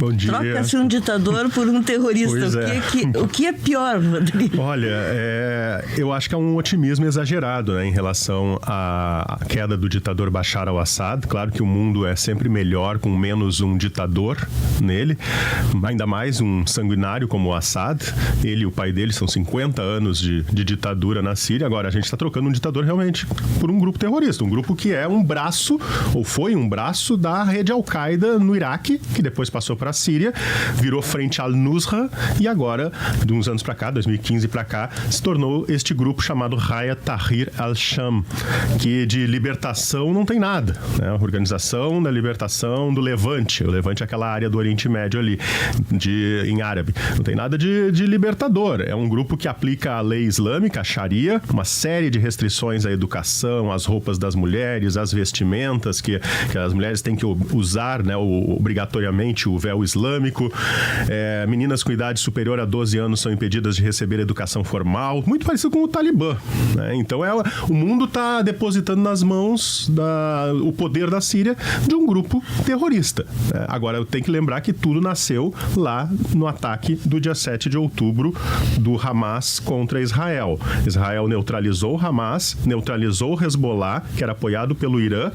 Bom dia. Troca-se um ditador por um terrorista. O que é pior, Rodrigo? Olha, eu acho que é um otimismo exagerado, né, em relação à queda do ditador Bashar al-Assad. Claro que o mundo é sempre melhor com menos um ditador nele, ainda mais um sanguinário como o Assad. Ele e o pai dele são 50 anos de ditadura na Síria. Agora a gente está trocando um ditador realmente por um grupo terrorista, um grupo que é um braço, ou foi um braço da rede Al-Qaeda no Iraque, que depois passou para a Síria, virou frente al-Nusra e agora, de uns anos para cá, 2015 para cá, se tornou este grupo chamado Hayat Tahrir al-Sham, que de libertação não tem nada, né? A Organização da Libertação do Levante. O Levante é aquela área do Oriente Médio ali, em árabe. Não tem nada de libertador. É um grupo que aplica a lei islâmica, a Sharia, uma série de restrições à educação, às roupas das mulheres, às vestimentas, que as mulheres têm que usar, né, obrigatoriamente o véu islâmico. Meninas com idade superior a 12 anos são impedidas de receber educação formal, muito parecido com o Talibã, né? Então o mundo está depositando nas mãos o poder da Síria de um grupo terrorista, né? Agora eu tenho que lembrar que tudo nasceu lá no ataque do dia 7 de outubro do Hamas contra Israel. Israel neutralizou o Hamas, neutralizou o Hezbollah, que era apoiado pelo Irã.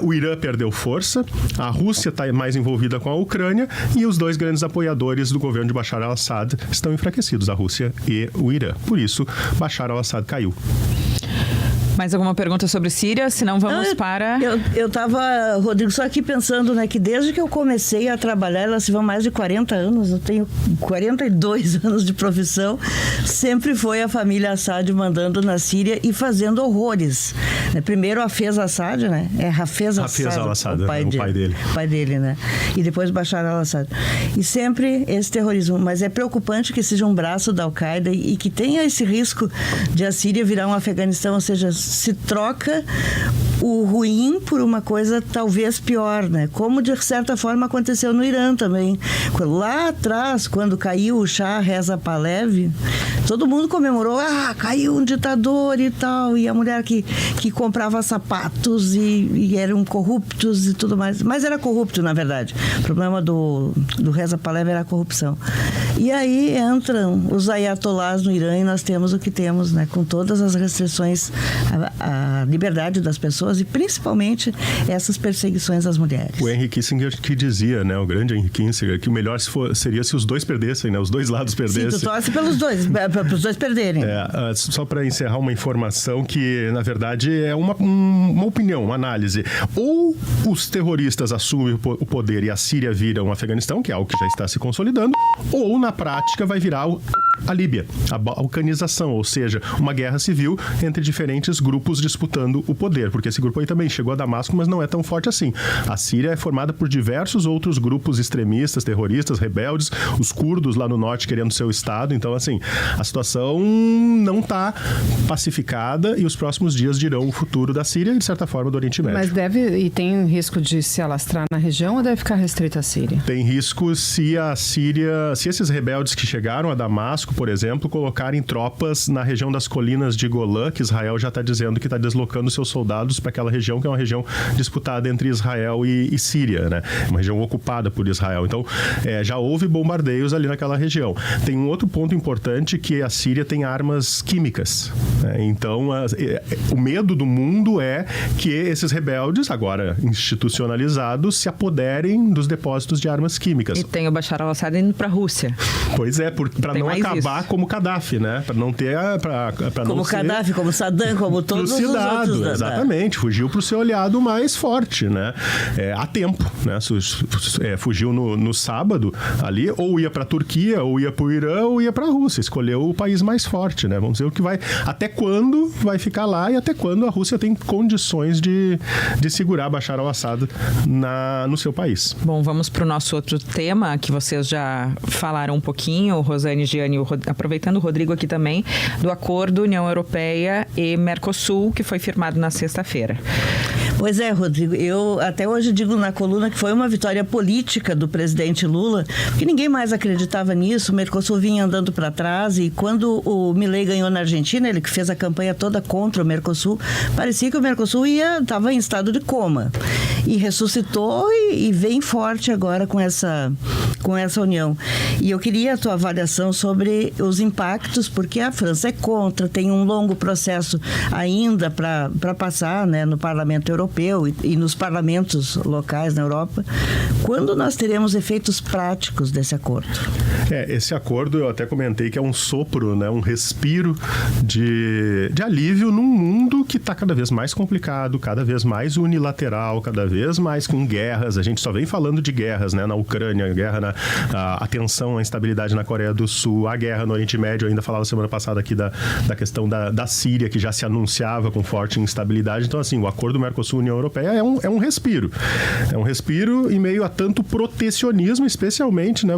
O Irã perdeu força, a Rússia está mais envolvida com a Ucrânia e os dois grandes apoiadores do governo de Bashar al-Assad estão enfraquecidos, a Rússia e o Irã. Por isso, Bashar al-Assad caiu. Mais alguma pergunta sobre Síria? Senão vamos para... Eu estava, Rodrigo, só aqui pensando, né, que desde que eu comecei a trabalhar, elas se vão mais de 40 anos, eu tenho 42 anos de profissão, sempre foi a família Assad mandando na Síria e fazendo horrores. Primeiro Hafez Assad, né? Hafez al-Assad, o pai dele. O pai dele, né? E depois Bashar al-Assad. E sempre esse terrorismo. Mas é preocupante que seja um braço da Al-Qaeda e que tenha esse risco de a Síria virar um Afeganistão, ou seja, se troca o ruim por uma coisa talvez pior, né? Como de certa forma aconteceu no Irã também. Lá atrás, quando caiu o Shah Reza Pahlavi, todo mundo comemorou, caiu um ditador e tal, e a mulher que comprava sapatos e eram corruptos e tudo mais. Mas era corrupto, na verdade. O problema do Reza Pahlavi era a corrupção. E aí entram os ayatolás no Irã e nós temos o que temos, né? Com todas as restrições à liberdade das pessoas e principalmente essas perseguições às mulheres. O Henry Kissinger que dizia, né, o grande Henry Kissinger, que o melhor seria se os dois perdessem, né, os dois lados perdessem. Sim, tu torce pelos dois, para os dois perderem. Só para encerrar uma informação que, na verdade, é uma opinião, uma análise. Ou os terroristas assumem o poder e a Síria vira um Afeganistão, que é algo que já está se consolidando, ou, na prática, vai virar a Líbia, a balcanização, ou seja, uma guerra civil entre diferentes grupos disputando o poder, porque esse grupo aí também chegou a Damasco, mas não é tão forte assim. A Síria é formada por diversos outros grupos extremistas, terroristas, rebeldes, os curdos lá no norte querendo seu estado, então assim, a situação não está pacificada e os próximos dias dirão o futuro da Síria e de certa forma do Oriente Médio. Mas tem risco de se alastrar na região ou deve ficar restrita à Síria? Tem risco se esses rebeldes que chegaram a Damasco, por exemplo, colocarem tropas na região das colinas de Golã, que Israel já está dizendo que está deslocando seus soldados para aquela região, que é uma região disputada entre Israel e Síria, né? Uma região ocupada por Israel. Então, já houve bombardeios ali naquela região. Tem um outro ponto importante, que a Síria tem armas químicas, né? Então, o medo do mundo é que esses rebeldes, agora institucionalizados, se apoderem dos depósitos de armas químicas. E tem o Bashar al-Assad indo para a Rússia. Pois é, para não acabar como Gaddafi, né? Para não ter... Como Gaddafi, como Saddam, como todos os outros. Exatamente, fugiu para o seu aliado mais forte, né? Há tempo, né? Fugiu no sábado ali, ou ia para a Turquia, ou ia para o Irã, ou ia para a Rússia. Escolheu o país mais forte, né? Vamos ver o que vai... Até quando vai ficar lá e até quando a Rússia tem condições de segurar Bashar al-Assad no seu país. Bom, vamos para o nosso outro tema, que vocês já falaram um pouquinho, Rosane, Giane, aproveitando o Rodrigo aqui também, do acordo União Europeia e Mercosul, que foi firmado na sexta-feira. Pois é, Rodrigo, eu até hoje digo na coluna que foi uma vitória política do presidente Lula, porque ninguém mais acreditava nisso, o Mercosul vinha andando para trás, e quando o Milei ganhou na Argentina, ele que fez a campanha toda contra o Mercosul, parecia que o Mercosul estava em estado de coma, e ressuscitou e vem forte agora com essa união. E eu queria a tua avaliação sobre os impactos, porque a França é contra, tem um longo processo ainda para passar, né, no Parlamento Europeu e nos parlamentos locais na Europa. Quando nós teremos efeitos práticos desse acordo? Esse acordo, eu até comentei que é um sopro, né, um respiro de alívio num mundo que está cada vez mais complicado, cada vez mais unilateral, cada vez mais com guerras. A gente só vem falando de guerras, né, na Ucrânia, a tensão, a instabilidade na Coreia do Sul, a guerra no Oriente Médio. Eu ainda falava semana passada aqui da questão da Síria, que já se anunciava com forte instabilidade. Então, assim, o acordo Mercosul-União Europeia é um respiro. É um respiro em meio a tanto protecionismo, especialmente, né?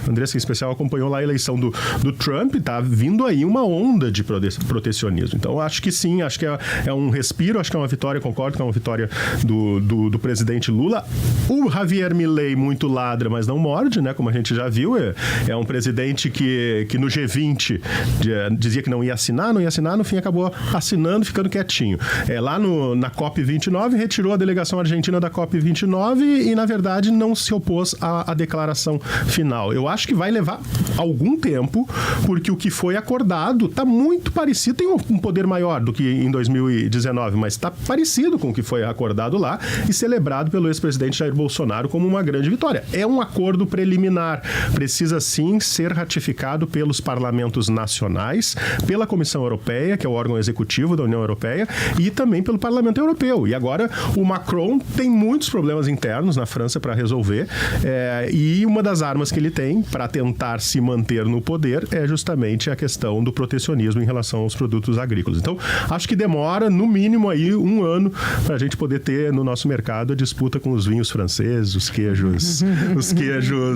Andressa, em especial, acompanhou lá a eleição do Trump, tá vindo aí uma onda de protecionismo. Então, acho que sim, acho que é um respiro, acho que é uma vitória, concordo que é uma vitória do presidente Lula. O Javier Milei muito ladra, mas não morde, né? Como a gente já viu, é um presidente que no G20 dizia que não ia assinar, no fim acabou assinando, ficando quietinho. Lá na COP29, retirou a delegação argentina da COP29 e, na verdade, não se opôs à declaração final. Eu acho que vai levar algum tempo, porque o que foi acordado está muito parecido, tem um poder maior do que em 2019, mas está parecido com o que foi acordado lá e celebrado pelo ex-presidente Jair Bolsonaro como uma grande vitória. É um acordo preliminar, precisa sim ser ratificado pelos parlamentos nacionais, pela Comissão Europeia, que é o órgão executivo da União Europeia, e também pelo Parlamento Europeu. E agora o Macron tem muitos problemas internos na França para resolver, e uma das armas que ele tem para tentar se manter no poder é justamente a questão do protecionismo em relação aos produtos agrícolas. Então, acho que demora, no mínimo, aí 1 ano para a gente poder ter no nosso mercado a disputa com os vinhos franceses, os queijos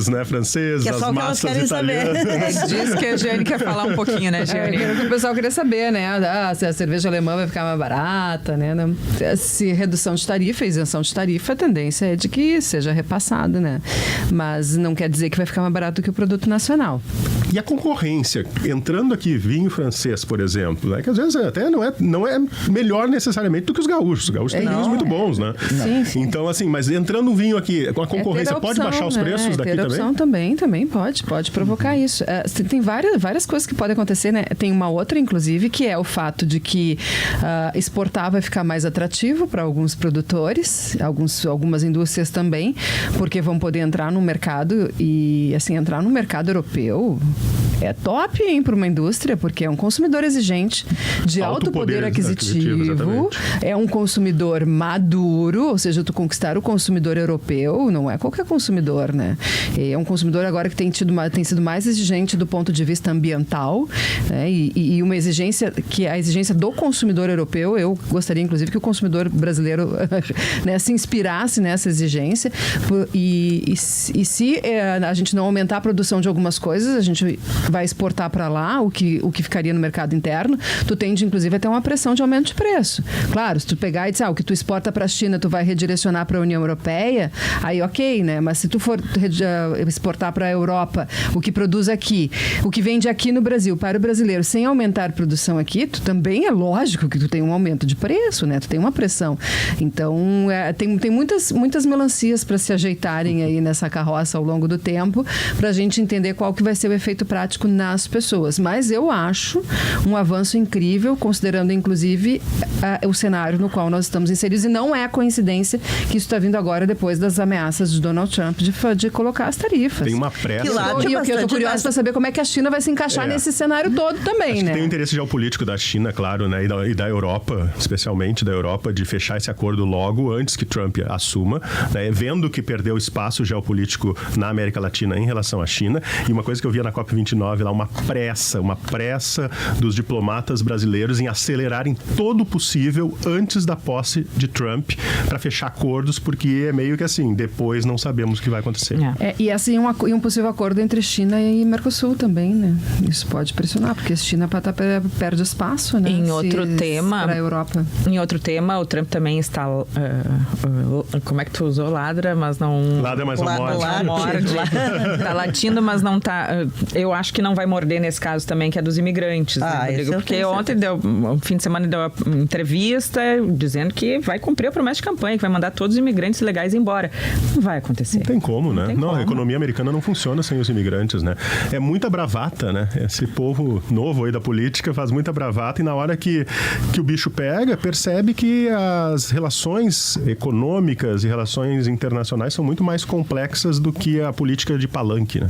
né, franceses, as massas italianas. Diz que a Giane quer falar um pouquinho, né, Giane? O pessoal queria saber, né? Se a cerveja alemã vai ficar mais barata, né? Se redução de tarifa, isenção de tarifa, a tendência é de que seja repassado, né? Mas não quer dizer que vai ficar mais barato que o produto nacional. E a concorrência, entrando aqui vinho francês, por exemplo, né, que às vezes até não é melhor necessariamente do que os gaúchos. Os gaúchos têm vinhos muito bons, né? Sim. Então, assim, mas entrando um vinho aqui, com a concorrência, pode baixar os preços daqui também? Opção também pode provocar isso. Tem várias coisas que podem acontecer, né? Tem uma outra, inclusive, que é o fato de que exportar vai ficar mais atrativo para alguns produtores, algumas indústrias também, porque vão poder entrar no mercado e, assim, entrar no mercado europeu é top, hein, para uma indústria, porque é um consumidor exigente, de alto poder aquisitivo, é um consumidor maduro, ou seja, tu conquistar o consumidor europeu não é qualquer consumidor, né? É um consumidor agora que tem sido mais exigente do ponto de vista ambiental, né? E uma exigência, que é a exigência do consumidor europeu. Eu gostaria, inclusive, que o consumidor brasileiro né, se inspirasse nessa exigência, e se a gente não aumentar a produção de algumas coisas, a gente vai exportar para lá o que ficaria no mercado interno, tu tende, inclusive, a ter uma pressão de aumento de preço. Claro, se tu pegar e dizer, o que tu exporta para a China, tu vai redirecionar para a União Europeia, aí ok, né? Mas se tu for exportar para a Europa o que produz aqui, o que vende aqui no Brasil para o brasileiro, sem aumentar a produção aqui, tu também é lógico que tu tem um aumento de preço, né? Tu tem uma pressão. Então, tem muitas melancias para se ajeitarem aí nessa carroça ao longo do tempo, para a gente entender qual que vai ser o efeito prático nas pessoas. Mas eu acho um avanço incrível, considerando, inclusive, o cenário no qual nós estamos inseridos, e não é coincidência que isso está vindo agora depois das ameaças de Donald Trump de colocar as tarifas. Tem uma pressa. E eu estou curiosa para saber como é que a China vai se encaixar nesse cenário todo também, né? Tem um interesse geopolítico da China, claro, né? E da Europa, especialmente da Europa, de fechar esse acordo logo antes que Trump assuma, né? Vendo que perdeu espaço geopolítico na América Latina em relação à China. E uma coisa que eu via na COP29 Covid-19 lá, uma pressa dos diplomatas brasileiros em acelerarem todo o possível antes da posse de Trump para fechar acordos, porque é meio que assim, depois não sabemos o que vai acontecer. E assim, um possível acordo entre China e Mercosul também, né? Isso pode pressionar, porque a China perde espaço, né? Em outro tema, para a Europa. Em outro tema, o Trump também está... como é que tu usou? Ladra, mas não... Ladra, mas não morde. Tá latindo, mas não tá... Eu acho que não vai morder nesse caso também, que é dos imigrantes, né, Rodrigo? Porque ontem, no fim de semana, deu uma entrevista dizendo que vai cumprir a promessa de campanha, que vai mandar todos os imigrantes legais embora. Não vai acontecer. Não tem como, né? Não, a economia americana não funciona sem os imigrantes, né? É muita bravata, né? Esse povo novo aí da política faz muita bravata e na hora que o bicho pega, percebe que as relações econômicas e relações internacionais são muito mais complexas do que a política de palanque, né?